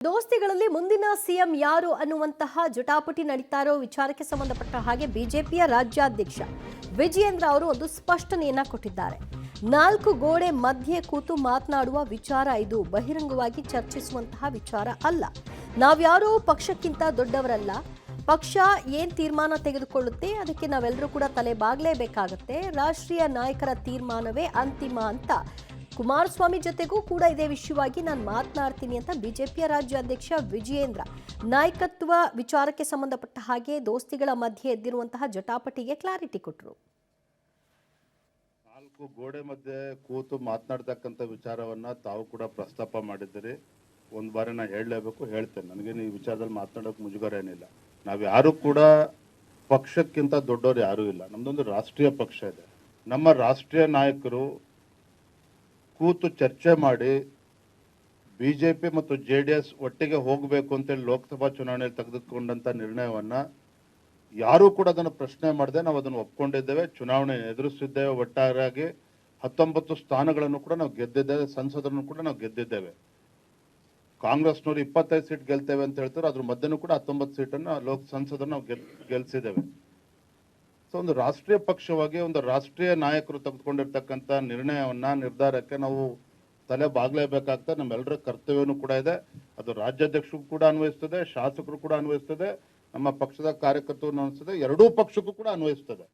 ದೋಸ್ತಿಗಳಲ್ಲಿ ಮುಂದಿನ ಸಿಎಂ ಯಾರು ಅನ್ನುವಂತಹ ಜಟಾಪಟಿ ನಡೀತಾ ಇರೋ ವಿಚಾರಕ್ಕೆ ಸಂಬಂಧಪಟ್ಟ ಹಾಗೆ ಬಿಜೆಪಿಯ ರಾಜ್ಯಾಧ್ಯಕ್ಷ ವಿಜಯೇಂದ್ರ ಅವರು ಒಂದು ಸ್ಪಷ್ಟನೆಯನ್ನ ಕೊಟ್ಟಿದ್ದಾರೆ. 4 ಗೋಡೆ ಮಧ್ಯೆ ಕೂತು ಮಾತನಾಡುವ ವಿಚಾರ ಇದು, ಬಹಿರಂಗವಾಗಿ ಚರ್ಚಿಸುವಂತಹ ವಿಚಾರ ಅಲ್ಲ. ನಾವ್ಯಾರೋ ಪಕ್ಷಕ್ಕಿಂತ ದೊಡ್ಡವರಲ್ಲ. ಪಕ್ಷ ಏನ್ ತೀರ್ಮಾನ ತೆಗೆದುಕೊಳ್ಳುತ್ತೆ ಅದಕ್ಕೆ ನಾವೆಲ್ಲರೂ ಕೂಡ ತಲೆ ಬಾಗಲೇಬೇಕಾಗತ್ತೆ. ರಾಷ್ಟ್ರೀಯ ನಾಯಕರ ತೀರ್ಮಾನವೇ ಅಂತಿಮ ಅಂತ ಕುಮಾರಸ್ವಾಮಿ ಜೊತೆಗೂ ಕೂಡ ಇದೇ ವಿಷಯವಾಗಿ ನಾನು ಮಾತನಾಡ್ತೀನಿ ಅಂತ ಬಿಜೆಪಿಯ ರಾಜ್ಯಾಧ್ಯಕ್ಷ ವಿಜಯೇಂದ್ರ ನಾಯಕತ್ವ ವಿಚಾರಕ್ಕೆ ಸಂಬಂಧಪಟ್ಟ ಹಾಗೆ ದೋಸ್ತಿಗಳ ಮಧ್ಯೆ ಎದ್ದಿರುವಂತಹ ಜಟಾಪಟಿಗೆ ಕ್ಲಾರಿಟಿ ಕೊಟ್ಟರು. 4 ಗೋಡೆ ಮಧ್ಯೆ ಕೂತು ಮಾತನಾಡ್ತಕ್ಕಂಥ ವಿಚಾರವನ್ನ ತಾವು ಕೂಡ ಪ್ರಸ್ತಾಪ ಮಾಡಿದ್ದೀರಿ. ಒಂದು ಬಾರಿ ನಾನು ಹೇಳಲೇಬೇಕು, ಹೇಳ್ತೇನೆ. ನನಗೇನು ಈ ವಿಚಾರದಲ್ಲಿ ಮಾತನಾಡೋಕೆ ಮುಜುಗರ ಏನಿಲ್ಲ. ನಾವು ಯಾರು ಕೂಡ ಪಕ್ಷಕ್ಕಿಂತ ದೊಡ್ಡವರು ಯಾರೂ ಇಲ್ಲ. ನಮ್ದೊಂದು ರಾಷ್ಟ್ರೀಯ ಪಕ್ಷ ಇದೆ. ನಮ್ಮ ರಾಷ್ಟ್ರೀಯ ನಾಯಕರು ಕೂತು ಚರ್ಚೆ ಮಾಡಿ ಬಿಜೆಪಿ ಮತ್ತು JDS ಒಟ್ಟಿಗೆ ಹೋಗಬೇಕು ಅಂತೇಳಿ ಲೋಕಸಭಾ ಚುನಾವಣೆಯಲ್ಲಿ ತೆಗೆದುಕೊಂಡಂಥ ನಿರ್ಣಯವನ್ನ ಯಾರೂ ಕೂಡ ಅದನ್ನು ಪ್ರಶ್ನೆ ಮಾಡದೆ ನಾವು ಅದನ್ನು ಒಪ್ಕೊಂಡಿದ್ದೇವೆ. ಚುನಾವಣೆ ಎದುರಿಸಿದ್ದೇವೆ. ಒಟ್ಟಾರೆಯಾಗಿ 19 ಸ್ಥಾನಗಳನ್ನು ಕೂಡ ನಾವು ಗೆದ್ದಿದ್ದೇವೆ. ಸಂಸದರನ್ನು ಕೂಡ ನಾವು ಗೆದ್ದಿದ್ದೇವೆ. ಕಾಂಗ್ರೆಸ್ನವರು 25 ಸೀಟ್ ಗೆಲ್ತೇವೆ ಅಂತ ಹೇಳ್ತಾರೆ. ಅದ್ರ ಮಧ್ಯನೂ ಕೂಡ 19 ಸೀಟನ್ನು ಸಂಸದನ್ನು ನಾವು ಗೆಲ್ಸಿದ್ದೇವೆ. ಸೊ ಒಂದು ರಾಷ್ಟ್ರೀಯ ಪಕ್ಷವಾಗಿ ಒಂದು ರಾಷ್ಟ್ರೀಯ ನಾಯಕರು ತೆಗೆದುಕೊಂಡಿರ್ತಕ್ಕಂಥ ನಿರ್ಧಾರಕ್ಕೆ ನಾವು ತಲೆ ಬಾಗ್ಲೇಬೇಕಾಗ್ತದೆ. ನಮ್ಮೆಲ್ಲರ ಕರ್ತವ್ಯನೂ ಕೂಡ ಇದೆ. ಅದು ರಾಜ್ಯಾಧ್ಯಕ್ಷರಿಗೂ ಕೂಡ ಅನ್ವಯಿಸ್ತದೆ, ಶಾಸಕರು ಕೂಡ ಅನ್ವಯಿಸ್ತದೆ, ನಮ್ಮ ಪಕ್ಷದ ಕಾರ್ಯಕರ್ತರು ಅನ್ವಯಿಸ್ತದೆ, ಎರಡೂ ಪಕ್ಷಕ್ಕೂ ಕೂಡ ಅನ್ವಯಿಸ್ತದೆ.